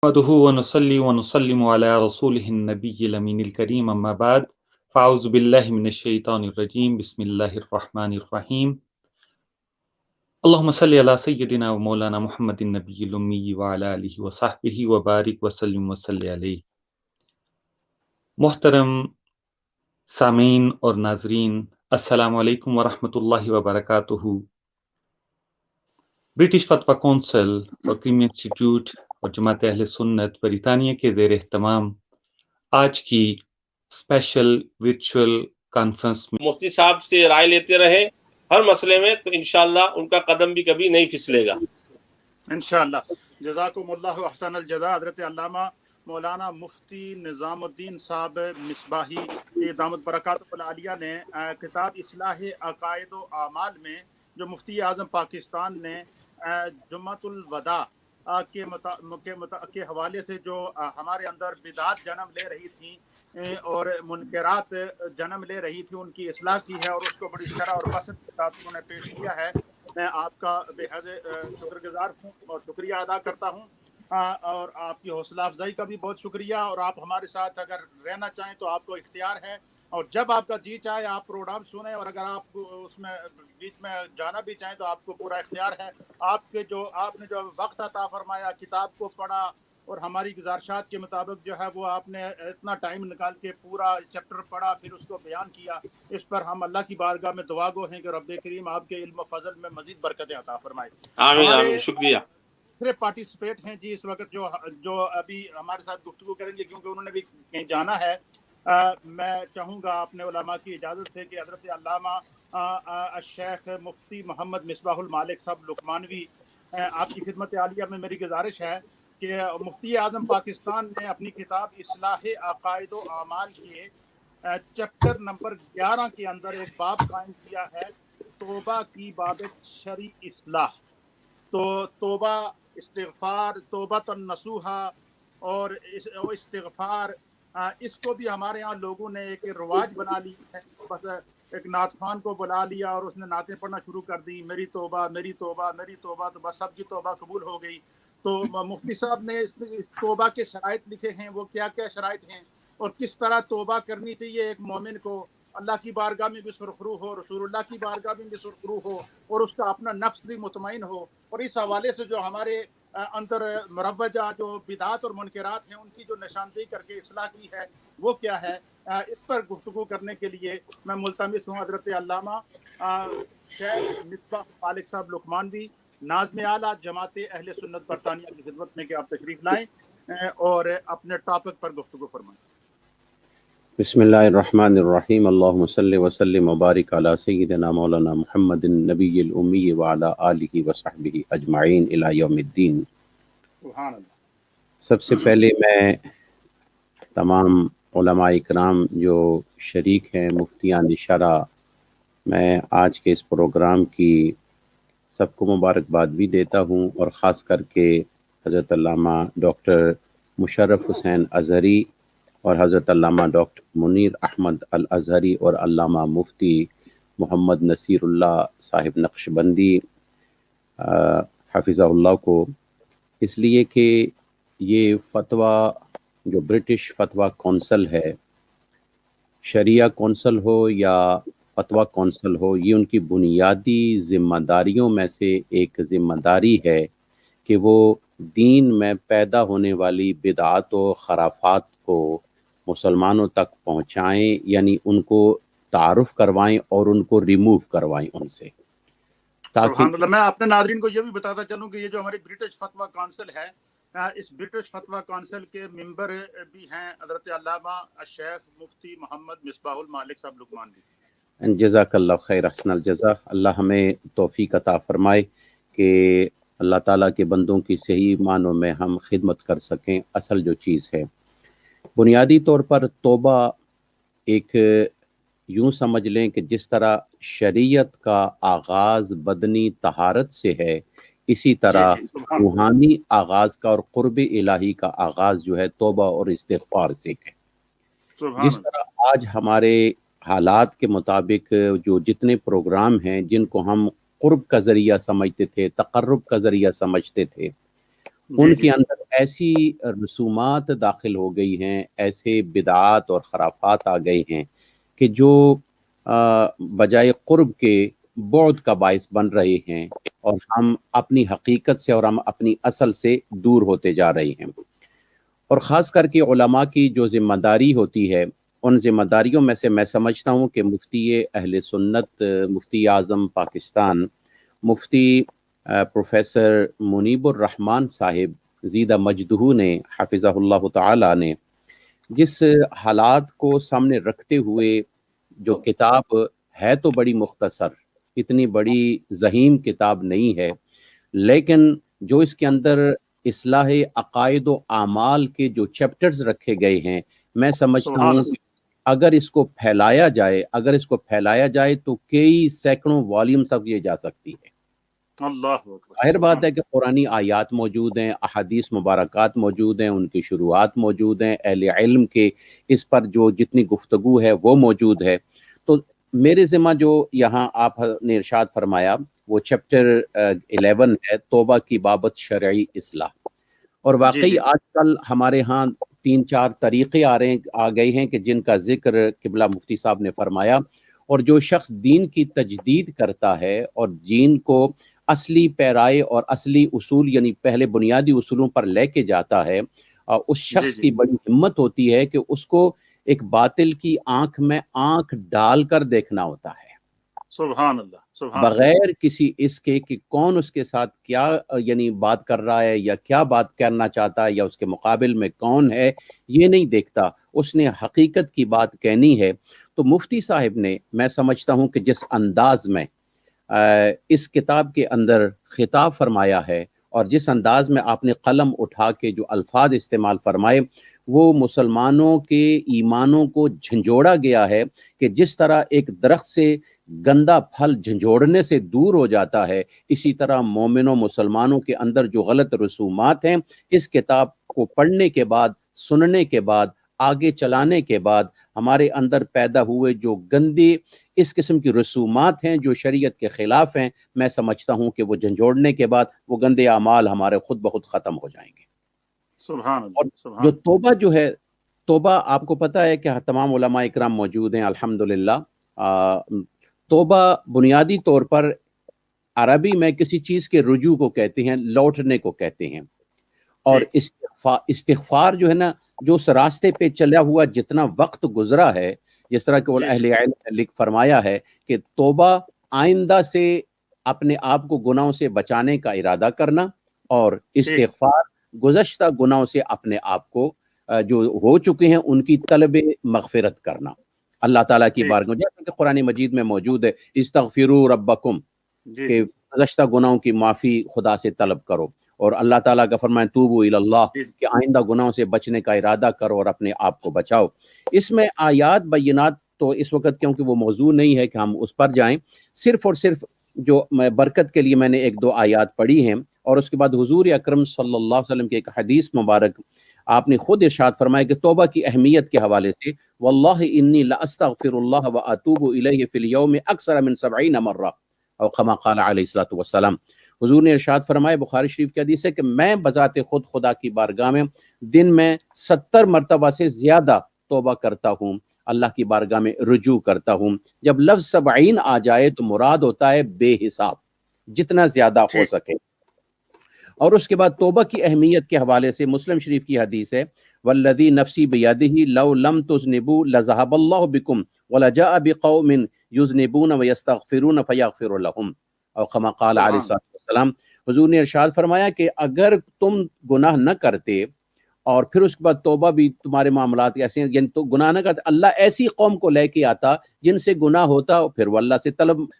نحمده ونصلي ونسلم على رسوله النبي الأمين الكريم أما بعد فأعوذ بالله من الشيطان الرجيم بسم الله الرحمن الرحيم اللهم صل على سيدنا ومولانا محمد النبي الأمي وعلى آله وصحبه وبارك وسلم وصلي عليه. محترم سامعین اور ناظرین، السلام علیکم ورحمۃ اللہ وبرکاتہ۔ برٹش فتویٰ کونسل اور کریم انسٹیٹیوٹ اور جماعت اہل سنت بریطانیہ کے زیر اہتمام آج کی اسپیشل ورچوئل کانفرنس میں مفتی صاحب سے رائے لیتے رہے ہر مسئلے میں، تو انشاءاللہ ان کا قدم بھی کبھی نہیں پھسلے گا انشاءاللہ۔ جزاکم اللہ احسن الجزاء۔ حضرت علامہ مولانا مفتی نظام الدین صاحب مصباحی دامت برکاتہ العالیہ نے کتاب اصلاح عقائد و اعمال میں جو مفتی اعظم پاکستان نے جمعۃ الوداع کے حوالے سے جو ہمارے اندر بدعات جنم لے رہی تھیں اور منکرات جنم لے رہی تھی، ان کی اصلاح کی ہے اور اس کو بڑی شرح اور بسط کے ساتھ انہوں نے پیش کیا ہے۔ میں آپ کا بے حد شکر گزار ہوں اور شکریہ ادا کرتا ہوں، اور آپ کی حوصلہ افزائی کا بھی بہت شکریہ۔ اور آپ ہمارے ساتھ اگر رہنا چاہیں تو آپ کو اختیار ہے، اور جب آپ کا جی چاہے آپ پروگرام سنیں، اور اگر آپ اس میں بیچ میں جانا بھی چاہیں تو آپ کو پورا اختیار ہے۔ آپ نے جو وقت عطا فرمایا، کتاب کو پڑھا اور ہماری گزارشات کے مطابق جو ہے وہ آپ نے اتنا ٹائم نکال کے پورا چیپٹر پڑھا، پھر اس کو بیان کیا، اس پر ہم اللہ کی بارگاہ میں دعا گو ہیں کہ رب کریم آپ کے علم و فضل میں مزید برکتیں عطا فرمائے۔ آمین آمین، شکریہ۔ دوسرے پارٹیسپیٹ ہیں جی اس وقت جو ابھی ہمارے ساتھ گفتگو کریں گے، کیونکہ انہوں نے بھی کہیں جانا ہے۔ میں چاہوں گا اپنے علماء کی اجازت سے کہ حضرت علامہ الشیخ مفتی محمد مصباح المالک صاحب لقمانوی، آپ کی خدمت عالیہ میں میری گزارش ہے کہ مفتی اعظم پاکستان نے اپنی کتاب اصلاح عقائد و اعمال کے چیپٹر نمبر 11 کے اندر ایک باب قائم کیا ہے، توبہ کی بابت شرعی اصلاح۔ تو توبہ، استغفار، توبۃ النصوحہ اور استغفار، اس کو بھی ہمارے ہاں لوگوں نے ایک رواج بنا لی ہے۔ بس ایک نعت خوان کو بلا لیا اور اس نے نعتیں پڑھنا شروع کر دی، میری توبہ میری توبہ میری توبہ، تو بس سب کی توبہ قبول ہو گئی۔ تو مفتی صاحب نے اس توبہ کے شرائط لکھے ہیں، وہ کیا کیا شرائط ہیں اور کس طرح توبہ کرنی چاہیے ایک مومن کو، اللہ کی بارگاہ میں بھی سرخرو ہو، رسول اللہ کی بارگاہ میں بھی سرخرو ہو، اور اس کا اپنا نفس بھی مطمئن ہو۔ اور اس حوالے سے جو ہمارے اندر مروجہ جو بدعات اور منکرات ہیں، ان کی جو نشاندہی کر کے اصلاح کی ہے وہ کیا ہے، اس پر گفتگو کرنے کے لیے میں ملتمس ہوں حضرت علامہ شیخ مصباح مالک صاحب لقمانوی، ناظم اعلیٰ جماعت اہل سنت برطانیہ کی خدمت میں کہ آپ تشریف لائیں اور اپنے ٹاپک پر گفتگو فرمائیں۔ بسم اللہ الرحمن الرحیم، اللہم صلی وسلم وبارک علی سیدنا مولانا محمد النبی الامی وعلی آلہ وصحبہ اجمعین الی یوم الدین۔ سبحان اللہ۔ سب سے پہلے میں تمام علماء اکرام جو شریک ہیں، مفتیان شرع، میں آج کے اس پروگرام کی سب کو مبارکباد بھی دیتا ہوں، اور خاص کر کے حضرت علامہ ڈاکٹر مشرف حسین اظہری اور حضرت علامہ ڈاکٹر منیر احمد الازہری اور علامہ مفتی محمد نصیر اللہ صاحب نقشبندی حفظہ اللہ کو، اس لیے کہ یہ فتویٰ جو برٹش فتویٰ کونسل ہے، شریعہ کونسل ہو یا فتویٰ کونسل ہو، یہ ان کی بنیادی ذمہ داریوں میں سے ایک ذمہ داری ہے کہ وہ دین میں پیدا ہونے والی بدعات و خرافات کو مسلمانوں تک پہنچائیں، یعنی ان کو تعارف کروائیں اور ان کو ریموو کروائیں ان سے، سبحان اللہ۔ میں اپنے ناظرین کو یہ بھی بتاتا چلوں کہ یہ جو ہماری برٹش فتویٰ کونسل ہے، اس برٹش فتویٰ کونسل کے ممبر بھی ہیں حضرت علامہ الشیخ مفتی محمد مصباح المالک صاحب لقمانوی۔ جزاک اللہ خیر، احسن الجزا۔ اللہ ہمیں توفیق عطا فرمائے کہ اللہ تعالیٰ کے بندوں کی صحیح معنوں میں ہم خدمت کر سکیں۔ اصل جو چیز ہے، بنیادی طور پر توبہ ایک یوں سمجھ لیں کہ جس طرح شریعت کا آغاز بدنی طہارت سے ہے، اسی طرح روحانی آغاز کا اور قرب الہی کا آغاز جو ہے توبہ اور استغفار سے ہے۔ جس طرح آج ہمارے حالات کے مطابق جو جتنے پروگرام ہیں جن کو ہم قرب کا ذریعہ سمجھتے تھے، تقرب کا ذریعہ سمجھتے تھے، ان کے اندر ایسی رسومات داخل ہو گئی ہیں، ایسے بدعات اور خرافات آ گئے ہیں کہ جو بجائے قرب کے بعد کا باعث بن رہے ہیں، اور ہم اپنی حقیقت سے اور ہم اپنی اصل سے دور ہوتے جا رہے ہیں۔ اور خاص کر کے علماء کی جو ذمہ داری ہوتی ہے، ان ذمہ داریوں میں سے میں سمجھتا ہوں کہ مفتی اہل سنت، مفتی اعظم پاکستان، مفتی پروفیسر منیب الرحمان صاحب زیدہ مجدہ نے حفظہ اللہ تعالی نے جس حالات کو سامنے رکھتے ہوئے جو کتاب ہے تو بڑی مختصر، اتنی بڑی ذہین کتاب نہیں ہے، لیکن جو اس کے اندر اصلاح عقائد و اعمال کے جو چیپٹرز رکھے گئے ہیں، میں سمجھتا ہوں کہ اگر اس کو پھیلایا جائے تو کئی سینکڑوں والیوم تک یہ جا سکتی ہے۔ ظاہر بات ہے کہ قرآنی آیات موجود ہیں، احادیث مبارکات موجود ہیں، ان کی شروعات موجود ہیں، اہل علم کے اس پر جو جتنی گفتگو ہے وہ موجود ہے۔ تو میرے ذمہ جو یہاں آپ نے ارشاد فرمایا وہ چیپٹر 11 ہے، توبہ کی بابت شرعی اصلاح۔ اور واقعی آج کل ہمارے ہاں 3-4 طریقے آ گئے ہیں کہ جن کا ذکر قبلہ مفتی صاحب نے فرمایا، اور جو شخص دین کی تجدید کرتا ہے اور دین کو اصلی پیرائے اور اصلی اصول یعنی پہلے بنیادی اصولوں پر لے کے جاتا ہے، اس شخص کی بڑی ہمت ہوتی ہے کہ اس کو ایک باطل کی آنکھ میں آنکھ ڈال کر دیکھنا ہوتا ہے، سبحان اللہ، بغیر کسی اس کے کہ کون اس کے ساتھ کیا یعنی بات کر رہا ہے یا کیا بات کرنا چاہتا ہے یا اس کے مقابل میں کون ہے، یہ نہیں دیکھتا، اس نے حقیقت کی بات کہنی ہے۔ تو مفتی صاحب نے، میں سمجھتا ہوں کہ جس انداز میں اس کتاب کے اندر خطاب فرمایا ہے اور جس انداز میں آپ نے قلم اٹھا کے جو الفاظ استعمال فرمائے، وہ مسلمانوں کے ایمانوں کو جھنجھوڑا گیا ہے کہ جس طرح ایک درخت سے گندا پھل جھنجھوڑنے سے دور ہو جاتا ہے، اسی طرح مومنوں مسلمانوں کے اندر جو غلط رسومات ہیں، اس کتاب کو پڑھنے کے بعد، سننے کے بعد، آگے چلانے کے بعد ہمارے اندر پیدا ہوئے جو گندے اس قسم کی رسومات ہیں جو شریعت کے خلاف ہیں، میں سمجھتا ہوں کہ وہ جھنجھوڑنے کے بعد وہ گندے اعمال ہمارے خود بخود ختم ہو جائیں گے۔ سبحان اللہ۔ اور جو توبہ جو ہے، توبہ آپ کو پتہ ہے کہ تمام علماء اکرام موجود ہیں الحمدللہ۔ توبہ بنیادی طور پر عربی میں کسی چیز کے رجوع کو کہتے ہیں، لوٹنے کو کہتے ہیں، اور استغفار جو ہے نا، جو اس راستے پہ چلا ہوا جتنا وقت گزرا ہے، جس طرح کہ اہل علم نے لکھ فرمایا ہے کہ توبہ آئندہ سے اپنے آپ کو گناہوں سے بچانے کا ارادہ کرنا، اور استغفار گزشتہ گناہوں سے اپنے آپ کو جو ہو چکے ہیں ان کی طلب مغفرت کرنا اللہ تعالیٰ کی بارگاہ میں، جیسا کہ قرآن مجید میں موجود ہے، استغفروا ربکم، کہ گزشتہ گناہوں کی معافی خدا سے طلب کرو، اور اللہ تعالیٰ کا فرمائے توبوا الی اللہ، کہ آئندہ گناہوں سے بچنے کا ارادہ کرو اور اپنے آپ کو بچاؤ۔ اس میں آیات بینات تو اس وقت کیونکہ وہ موضوع نہیں ہے کہ ہم اس پر جائیں، صرف اور صرف جو برکت کے لیے میں نے 1-2 آیات پڑھی ہیں، اور اس کے بعد حضور اکرم صلی اللہ علیہ وسلم کی ایک حدیث مبارک آپ نے خود ارشاد فرمایا کہ توبہ کی اہمیت کے حوالے سے، واللہ انی لاستغفر اللہ واتوب الیہ فی الیوم اکثر من 70 مرہ، اور کما قال علیہ الصلوۃ والسلام، حضور نے ارشاد فرمایا، بخاری شریف کی حدیث ہے کہ میں بذات خود خدا کی بارگاہ میں دن میں 70 مرتبہ سے زیادہ توبہ کرتا ہوں، اللہ کی بارگاہ میں رجوع کرتا ہوں۔ جب لفظ 70 آ جائے تو مراد ہوتا ہے بے حساب، جتنا زیادہ ہو سکے۔ اور اس کے بعد توبہ کی اہمیت کے حوالے سے مسلم شریف کی حدیث ہے، والذی نفسی بیدہ لو لم تذنبوا لذهب اللہ بکم ولجاء بقوم یذنبون ویستغفرون فیغفر لهم، اور کما قال علیہ السلام، حضور نے ارشاد فرمایا کہ اگر تم گناہ نہ کرتے اور پھر اس کے بعد توبہ بھی تمہارے معاملات ایسے ہیں، یعنی تو گناہ نہ کرتے، اللہ ایسی قوم کو لے کے آتا جن سے گناہ ہوتا، پھر وہ اللہ سے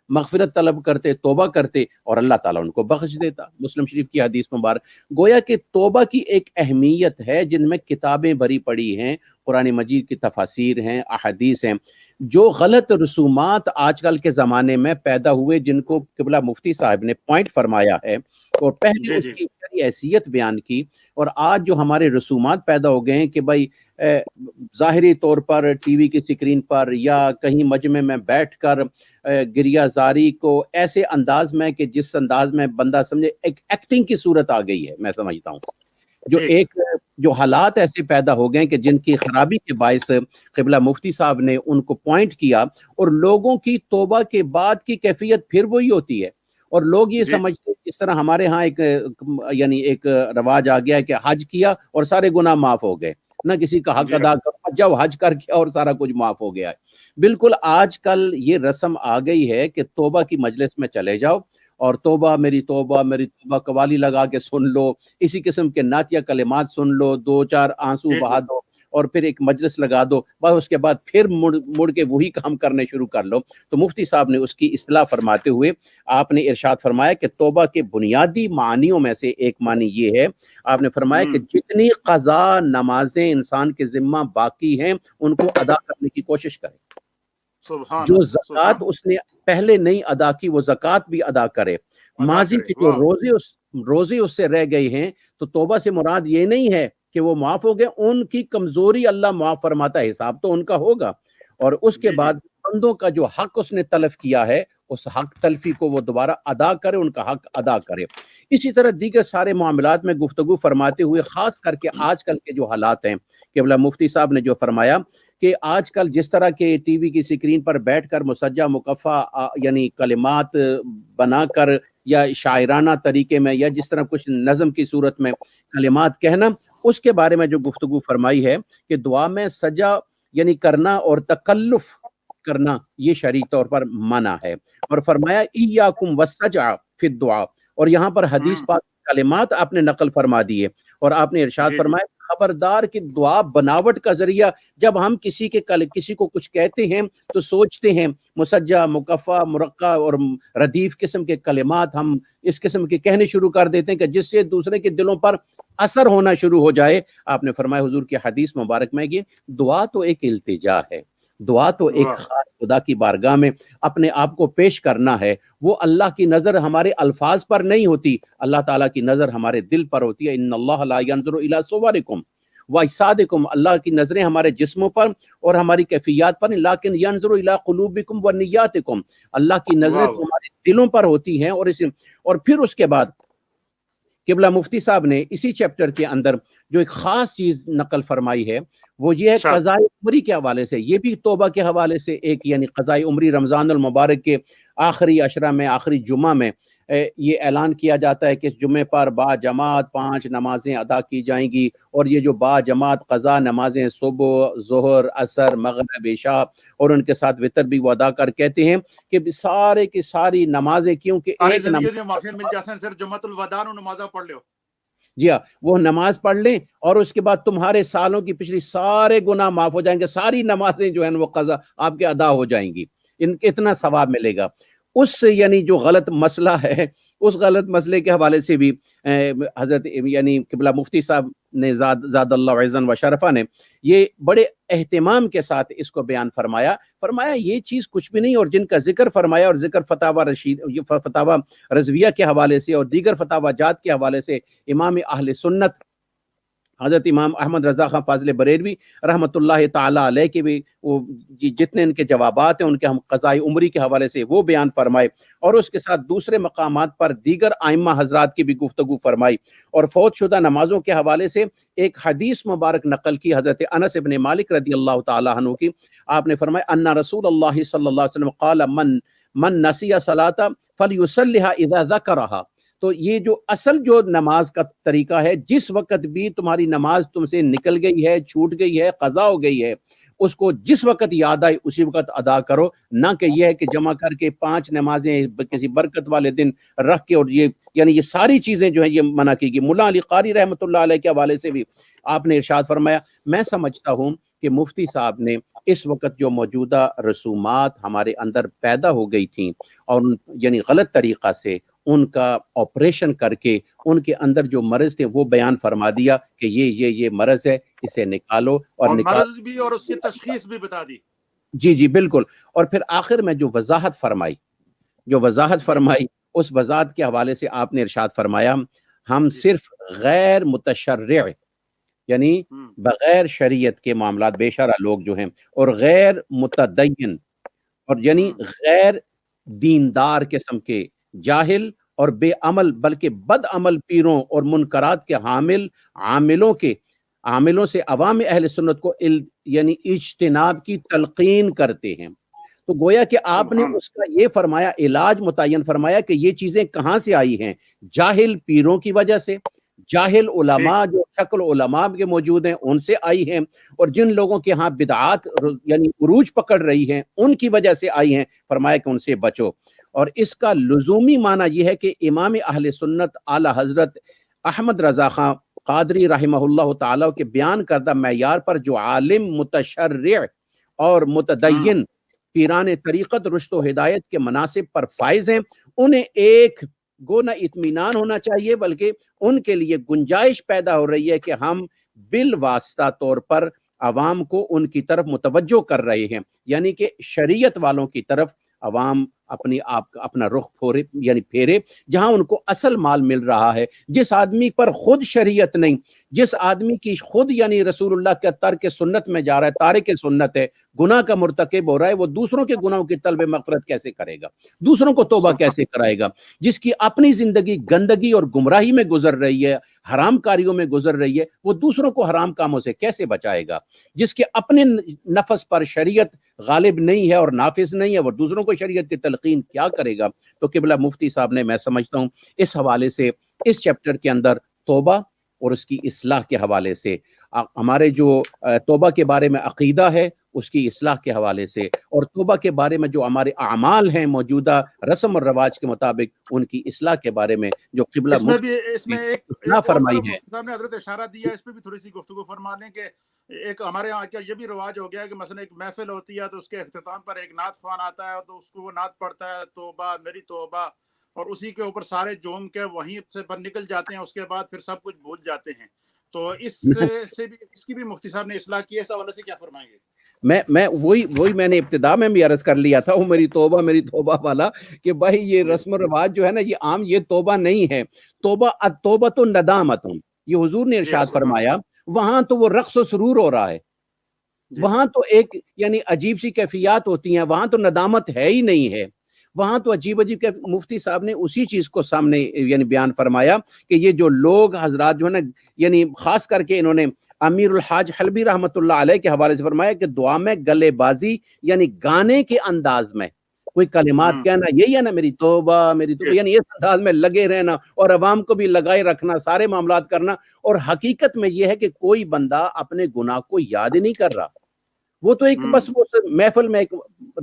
مغفرت طلب کرتے، توبہ کرتے، اور اللہ تعالیٰ ان کو بخش دیتا۔ مسلم شریف کی حدیث مبارک۔ گویا کہ توبہ کی ایک اہمیت ہے جن میں کتابیں بھری پڑی ہیں، قرآن مجید کی تفاسیر ہیں، احادیث ہیں۔ جو غلط رسومات آج کل کے زمانے میں پیدا ہوئے، جن کو قبلہ مفتی صاحب نے پوائنٹ فرمایا ہے اور پہلے اس کی حیثیت بیان کی، اور آج جو ہمارے رسومات پیدا ہو گئے ہیں کہ بھائی ظاہری طور پر ٹی وی کی سکرین پر یا کہیں مجمع میں بیٹھ کر گریہ زاری کو ایسے انداز میں کہ جس انداز میں بندہ سمجھے ایک ایکٹنگ کی صورت آ گئی ہے، میں سمجھتا ہوں جو حالات ایسے پیدا ہو گئے کہ جن کی خرابی کے باعث قبلہ مفتی صاحب نے ان کو پوائنٹ کیا، اور لوگوں کی توبہ کے بعد کی کیفیت پھر وہی ہوتی ہے، اور لوگ یہ سمجھتے ہیں اس طرح ہمارے ہاں ایک رواج آ گیا ہے کہ حج کیا اور سارے گناہ معاف ہو گئے، نہ کسی کا حق ادا کر، جب حج کر کیا اور سارا کچھ معاف ہو گیا ہے۔ بالکل آج کل یہ رسم آ گئی ہے کہ توبہ کی مجلس میں چلے جاؤ اور توبہ میری توبہ میری توبہ قوالی لگا کے سن لو، اسی قسم کے نعتیہ کلمات سن لو، 2-4 آنسو بہا دو اور پھر ایک مجلس لگا دو، بس اس کے بعد پھر مڑ کے وہی کام کرنے شروع کر لو۔ تو مفتی صاحب نے اس کی اصلاح فرماتے ہوئے آپ نے ارشاد فرمایا کہ توبہ کے بنیادی معنیوں میں سے ایک معنی یہ ہے، آپ نے فرمایا کہ جتنی قضا نمازیں انسان کے ذمہ باقی ہیں ان کو ادا کرنے کی کوشش کرے، جو زکوٰۃ اس نے پہلے نہیں ادا کی وہ زکوٰۃ بھی ادا کرے، ماضی کے جو روزے اس سے رہ گئے ہیں، تو توبہ سے مراد یہ نہیں ہے کہ وہ معاف ہو گئے، ان کی کمزوری اللہ معاف فرماتا ہے، حساب تو ان کا ہوگا، اور اس کے بعد بندوں کا جو حق اس نے تلف کیا ہے اس حق تلفی کو وہ دوبارہ ادا کرے، ان کا حق ادا کرے۔ اسی طرح دیگر سارے معاملات میں گفتگو فرماتے ہوئے خاص کر کے آج کل کے جو حالات ہیں، قبلہ مفتی صاحب نے جو فرمایا کہ آج کل جس طرح کے ٹی وی کی سکرین پر بیٹھ کر مسجع مکفع یعنی کلمات بنا کر یا شاعرانہ طریقے میں یا جس طرح کچھ نظم کی صورت میں کلمات کہنا، اس کے بارے میں جو گفتگو فرمائی ہے کہ دعا میں سجا یعنی کرنا اور تکلف کرنا یہ شرعی طور پر منع ہے، اور فرمایا ایاکم والسجع فی الدعاء، اور یہاں پر حدیث پاک کلمات آپ نے نقل فرما دیے، اور آپ نے ارشاد فرمایا خبردار کہ دعا بناوٹ کا ذریعہ، جب ہم کسی کو کچھ کہتے ہیں تو سوچتے ہیں مسجع مکفع مرقع اور ردیف قسم کے کلمات ہم اس قسم کے کہنے شروع کر دیتے ہیں کہ جس سے دوسرے کے دلوں پر اثر ہونا شروع ہو جائے۔ آپ نے فرمایا حضور کی حدیث مبارک میں کہ دعا تو ایک التجا ہے، دعا تو ایک خاص خدا کی بارگاہ میں اپنے آپ کو پیش کرنا ہے، وہ اللہ کی نظر ہمارے الفاظ پر نہیں ہوتی، اللہ تعالیٰ کی نظر ہمارے دل پر ہوتی ہے۔ ان اللہ لا ينظر الى صورکم واجسادکم، اللہ کی نظریں ہمارے جسموں پر اور ہماری کیفیات پر نہیں، لیکن ينظر الى قلوبکم ونیاتکم، اللہ کی نظریں ہمارے دلوں پر ہوتی ہیں۔ اور پھر اس کے بعد قبلہ مفتی صاحب نے اسی چیپٹر کے اندر جو ایک خاص چیز نقل فرمائی ہے وہ یہ ہے قضاء عمری کے حوالے سے، یہ بھی توبہ کے حوالے سے ایک یعنی قضاء عمری رمضان المبارک کے آخری عشرہ میں آخری جمعہ میں یہ اعلان کیا جاتا ہے کہ اس جمعے پر با جماعت 5 نمازیں ادا کی جائیں گی، اور یہ جو با جماعت قضا نمازیں صبح ظہر عصر مغرب عشاء اور ان کے ساتھ وتر بھی وہ ادا کر کہتے ہیں کہ سارے کی ساری نمازیں کیونکہ ایک جی ہاں وہ نماز پڑھ لیں اور اس کے بعد تمہارے سالوں کی پچھلی سارے گناہ معاف ہو جائیں گے، ساری نمازیں جو ہیں وہ قضا آپ کے ادا ہو جائیں گی، اتنا ثواب ملے گا۔ اس یعنی جو غلط مسئلہ ہے اس غلط مسئلے کے حوالے سے بھی حضرت یعنی قبلہ مفتی صاحب نے زاد اللہ عزن و شرفہ نے یہ بڑے اہتمام کے ساتھ اس کو بیان فرمایا یہ چیز کچھ بھی نہیں، اور جن کا ذکر فرمایا اور ذکر فتاوی رضویہ کے حوالے سے اور دیگر فتاوی جات کے حوالے سے امام اہل سنت حضرت امام احمد رضا خان فاضل بریلوی رحمۃ اللہ تعالی علیہ کے بھی وہ جتنے ان کے جوابات ہیں ان کے ہم قضاء عمری کے حوالے سے وہ بیان فرمائے، اور اس کے ساتھ دوسرے مقامات پر دیگر ائمہ حضرات کی بھی گفتگو فرمائی، اور فوت شدہ نمازوں کے حوالے سے ایک حدیث مبارک نقل کی حضرت انس ابن مالک رضی اللہ تعالی عنہ کی۔ آپ نے فرمایا ان رسول اللہ صلی اللہ علیہ وسلم قال من نسی صلاۃ فلیصلیھا اذا ذکرھا، تو یہ جو اصل جو نماز کا طریقہ ہے، جس وقت بھی تمہاری نماز تم سے نکل گئی ہے، چھوٹ گئی ہے، قضا ہو گئی ہے، اس کو جس وقت یاد آئی اسی وقت ادا کرو، نہ کہ یہ ہے کہ جمع کر کے 5 نمازیں کسی برکت والے دن رکھ کے، اور یہ یعنی یہ ساری چیزیں جو ہیں یہ منع کی گئی۔ ملا علی قاری رحمۃ اللہ علیہ کے حوالے سے بھی آپ نے ارشاد فرمایا، میں سمجھتا ہوں کہ مفتی صاحب نے اس وقت جو موجودہ رسومات ہمارے اندر پیدا ہو گئی تھیں اور یعنی غلط طریقہ سے ان کا آپریشن کر کے ان کے اندر جو مرض تھے وہ بیان فرما دیا کہ یہ مرض ہے، اسے نکالو، اور مرض بھی اور اس کی تشخیص بھی بتا دی۔ جی بالکل، اور پھر آخر میں جو وضاحت فرمائی اس وضاحت کے حوالے سے آپ نے ارشاد فرمایا ہم صرف غیر متشرع یعنی بغیر شریعت کے معاملات بے شرع لوگ جو ہیں، اور غیر متدین اور یعنی غیر دیندار قسم کے جاہل اور بے عمل بلکہ بد عمل پیروں اور منکرات کے عاملوں سے عوام اہل سنت کو یعنی اجتناب کی تلقین کرتے ہیں۔ تو گویا کہ آپ نے اس کا یہ فرمایا، علاج متعین فرمایا کہ یہ چیزیں کہاں سے آئی ہیں؟ جاہل پیروں کی وجہ سے، جاہل علماء جو شکل علماء کے موجود ہیں ان سے آئی ہیں، اور جن لوگوں کے ہاں بدعات یعنی عروج پکڑ رہی ہیں ان کی وجہ سے آئی ہیں۔ فرمایا کہ ان سے بچو، اور اس کا لزومی معنی یہ ہے کہ امام اہل سنت اعلی حضرت احمد رضا خان قادری رحمہ اللہ تعالیٰ کے بیان کردہ معیار پر جو عالم متشرع اور متدین پیران طریقت رشد و ہدایت کے مناسب پر فائز ہیں، انہیں ایک گونا اطمینان ہونا چاہیے، بلکہ ان کے لیے گنجائش پیدا ہو رہی ہے کہ ہم بالواسطہ طور پر عوام کو ان کی طرف متوجہ کر رہے ہیں، یعنی کہ شریعت والوں کی طرف عوام اپنا رخ پھیرے جہاں ان کو اصل مال مل رہا ہے۔ جس آدمی پر خود شریعت نہیں، جس آدمی کی خود یعنی رسول اللہ کے ترک سنت میں جا رہا ہے، تارک سنت ہے، گناہ کا مرتکب ہو رہا ہے، وہ دوسروں کے گناہوں کی طلب مغفرت کیسے کرے گا؟ دوسروں کو توبہ کیسے کرائے گا؟ جس کی اپنی زندگی گندگی اور گمراہی میں گزر رہی ہے، حرام کاریوں میں گزر رہی ہے، وہ دوسروں کو حرام کاموں سے کیسے بچائے گا؟ جس کے اپنے نفس پر شریعت غالب نہیں ہے اور نافذ نہیں ہے، وہ دوسروں کو شریعت کی تلقین کیا کرے گا؟ تو قبلہ مفتی صاحب نے، میں سمجھتا ہوں اس حوالے سے اس چیپٹر کے اندر توبہ اور اس کی اصلاح کے حوالے سے، ہمارے جو توبہ کے بارے میں عقیدہ ہے اس کی اصلاح کے حوالے سے، اور توبہ کے بارے میں جو ہمارے اعمال ہیں موجودہ رسم اور رواج کے مطابق ان کی اصلاح کے بارے میں جو قبلہ اس میں ایک فرمائی ہے، صاحب نے حضرت اشارہ دیا، اس پہ بھی تھوڑی سی گفتگو فرما لیں کہ ایک ہمارے یہاں کیا یہ بھی رواج ہو گیا ہے کہ مثلا ایک محفل ہوتی ہے تو اس کے اختتام پر ایک نعت خوان آتا ہے تو اس کو وہ نعت پڑھتا ہے، توبہ میری توبہ، اور اسی کے اوپر سارے جوم کے وہیں سے پر نکل جاتے ہیں، اس کے بعد پھر سب کچھ بھول جاتے ہیں۔ تو اس سے بھی اس کی بھی مفتی صاحب نے اصلاح کی ہے، اس حوالے سے کیا فرمائیں گے؟ میں وہی میں نے ابتدا میں بھی عرض کر لیا تھا، وہ میری توبہ والا، کہ بھائی یہ رسم و رواج جو ہے نا، یہ عام یہ توبہ نہیں ہے۔ توبہ تو ندامت، یہ حضور نے ارشاد فرمایا، وہاں تو وہ رقص و سرور ہو رہا ہے، وہاں تو ایک یعنی عجیب سی کیفیات ہوتی ہیں، وہاں تو ندامت ہے ہی نہیں ہے، وہاں تو عجیب مفتی صاحب نے اسی چیز کو سامنے یعنی بیان فرمایا کہ یہ جو لوگ حضرات جو ہے نا، یعنی خاص کر کے انہوں نے امیر الحاج حلبی رحمۃ اللہ علیہ کے حوالے سے فرمایا کہ دعا میں گلے بازی یعنی گانے کے انداز میں کوئی کلمات کہنا، یہی ہے نا میری توبہ یعنی اس انداز میں لگے رہنا اور عوام کو بھی لگائے رکھنا، سارے معاملات کرنا، اور حقیقت میں یہ ہے کہ کوئی بندہ اپنے گناہ کو یاد ہی نہیں کر رہا، وہ تو ایک بس وہ محفل میں ایک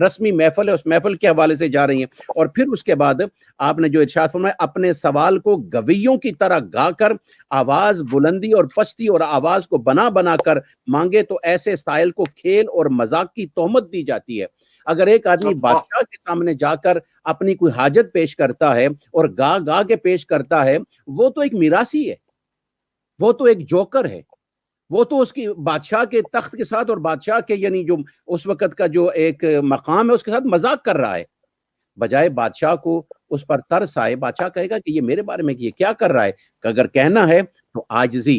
رسمی محفل ہے، اس محفل کے حوالے سے جا رہی ہیں۔ اور پھر اس کے بعد آپ نے جو ارشاد فرمایا، اپنے سوال کو گویوں کی طرح گا کر آواز بلندی اور پستی اور آواز کو بنا کر مانگے تو ایسے سائل کو کھیل اور مذاق کی تہمت دی جاتی ہے۔ اگر ایک آدمی بادشاہ کے سامنے جا کر اپنی کوئی حاجت پیش کرتا ہے اور گا کے پیش کرتا ہے، وہ تو ایک میراثی ہے، وہ تو ایک جوکر ہے، وہ تو اس کی بادشاہ کے تخت کے ساتھ اور بادشاہ کے یعنی جو اس وقت کا جو ایک مقام ہے اس کے ساتھ مذاق کر رہا ہے۔ بجائے بادشاہ کو اس پر ترس آئے، بادشاہ کہے گا کہ یہ میرے بارے میں یہ کیا کر رہا ہے، کہ اگر کہنا ہے تو عاجزی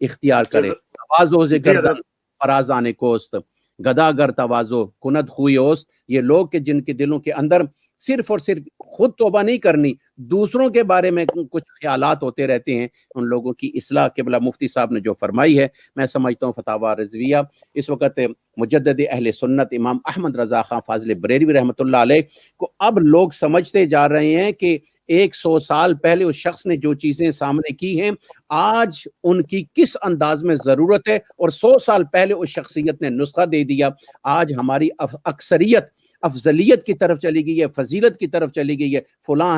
اختیار کرے، توازو ذکر فرازان کوست، گداگر توازو کند خوی اوست۔ یہ لوگ کہ جن کے دلوں کے اندر صرف اور صرف خود توبہ نہیں کرنی، دوسروں کے بارے میں کچھ خیالات ہوتے رہتے ہیں، ان لوگوں کی اصلاح قبلہ مفتی صاحب نے جو فرمائی ہے، میں سمجھتا ہوں فتاوی رضویہ اس وقت مجدد اہل سنت امام احمد رضا خان فاضل بریلوی رحمۃ اللہ علیہ کو اب لوگ سمجھتے جا رہے ہیں کہ 100 سال پہلے اس شخص نے جو چیزیں سامنے کی ہیں آج ان کی کس انداز میں ضرورت ہے، اور 100 سال پہلے اس شخصیت نے نسخہ دے دیا۔ آج ہماری اکثریت افضلیت کی طرف چلی گئی ہے، فضیلت کی طرف چلی گئی ہے، فلاں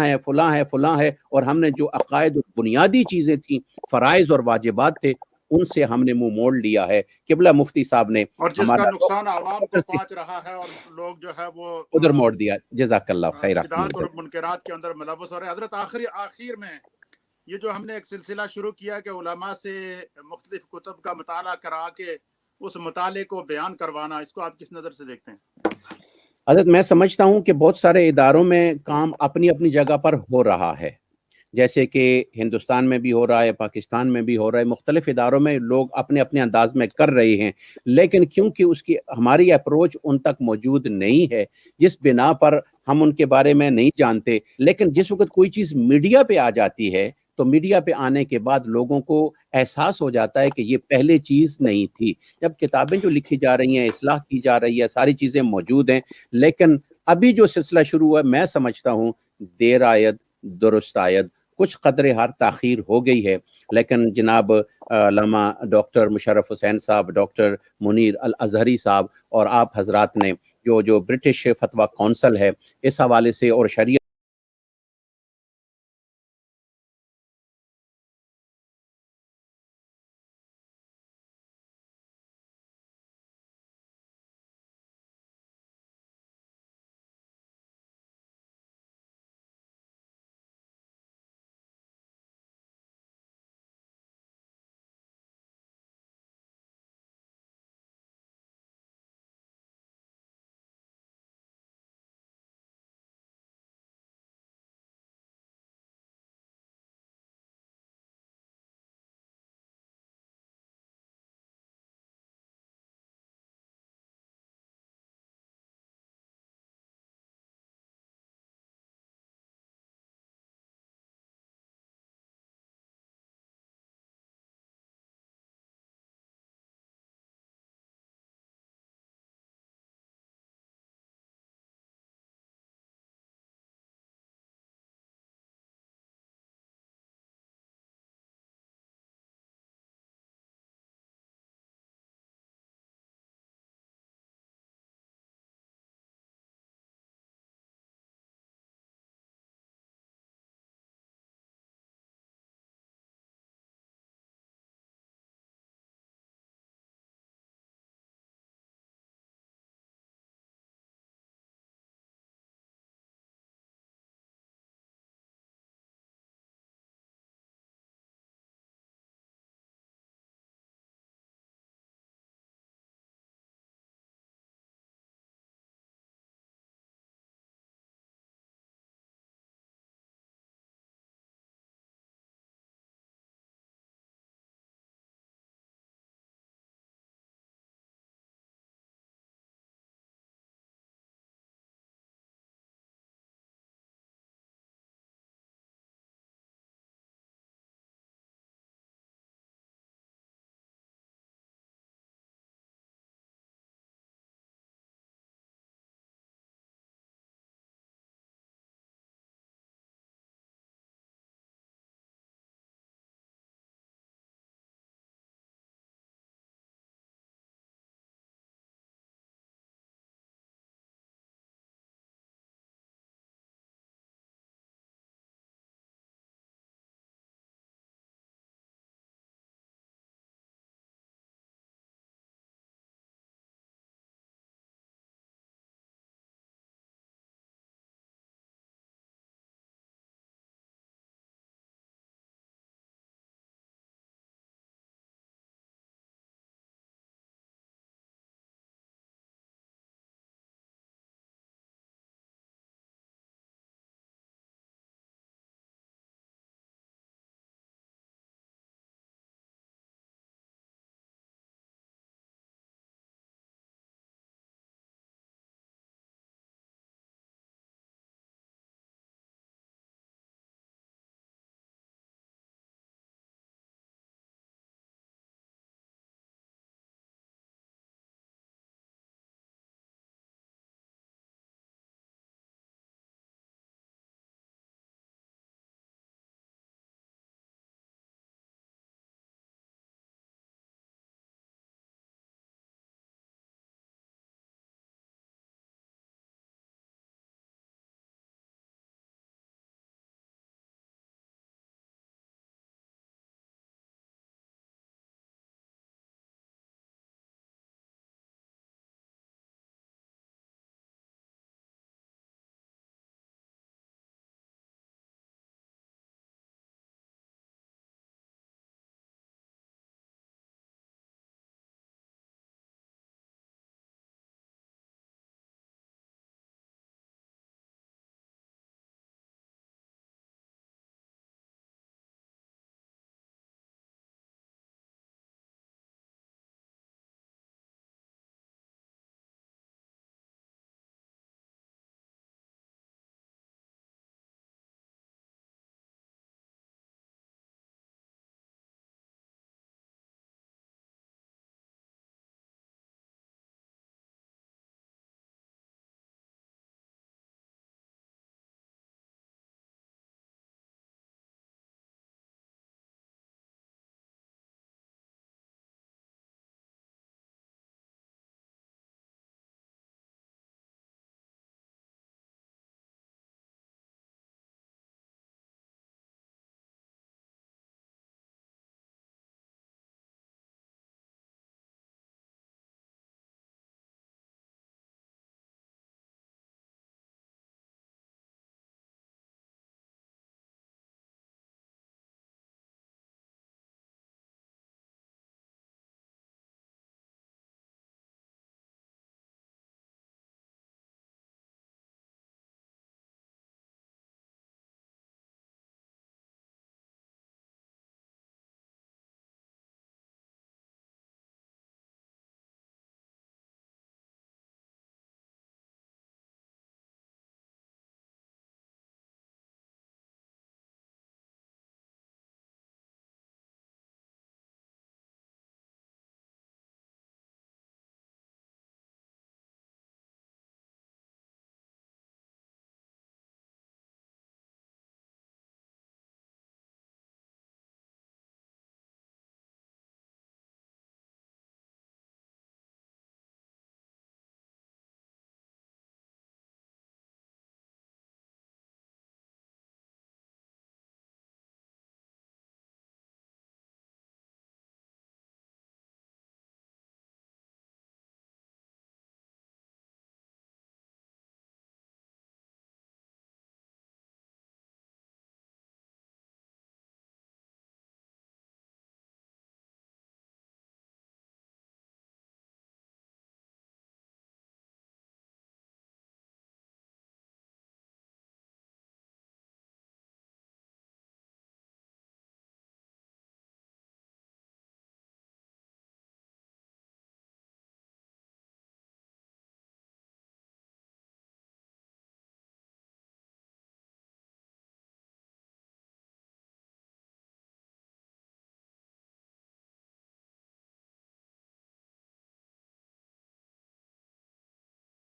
ہے، اور ہم نے جو عقائد اور بنیادی چیزیں تھیں، فرائض اور واجبات تھے، ان سے ہم نے منہ موڑ لیا ہے۔ قبلہ مفتی صاحب نے اور جس کا نقصان عوام کو پہنچ رہا ہے اور لوگ جو ہے وہ ادھر موڑ دیا۔ جزاک اللہ خیر۔ بدعات اور منکرات کے اندر ملوث ہو رہے ہیں۔ حضرت آخر میں یہ جو ہم نے ایک سلسلہ شروع کیا کہ علماء سے مختلف کتب کا مطالعہ کرا کے اس مطالعے کو بیان کروانا، اس کو آپ کس نظر سے دیکھتے ہیں؟ حضرت میں سمجھتا ہوں کہ بہت سارے اداروں میں کام اپنی اپنی جگہ پر ہو رہا ہے، جیسے کہ ہندوستان میں بھی ہو رہا ہے، پاکستان میں بھی ہو رہا ہے، مختلف اداروں میں لوگ اپنے اپنے انداز میں کر رہے ہیں، لیکن کیونکہ اس کی ہماری اپروچ ان تک موجود نہیں ہے، جس بنا پر ہم ان کے بارے میں نہیں جانتے، لیکن جس وقت کوئی چیز میڈیا پہ آ جاتی ہے تو میڈیا پہ آنے کے بعد لوگوں کو احساس ہو جاتا ہے کہ یہ پہلے چیز نہیں تھی۔ جب کتابیں جو لکھی جا رہی ہیں، اصلاح کی جا رہی ہے، ساری چیزیں موجود ہیں، لیکن ابھی جو سلسلہ شروع ہوا ہے، میں سمجھتا ہوں دیر آید درست آید، کچھ قدر ہر تاخیر ہو گئی ہے، لیکن جناب علامہ ڈاکٹر مشرف حسین صاحب، ڈاکٹر منیر الازہری صاحب اور آپ حضرات نے جو برٹش فتویٰ کونسل ہے اس حوالے سے اور شریعت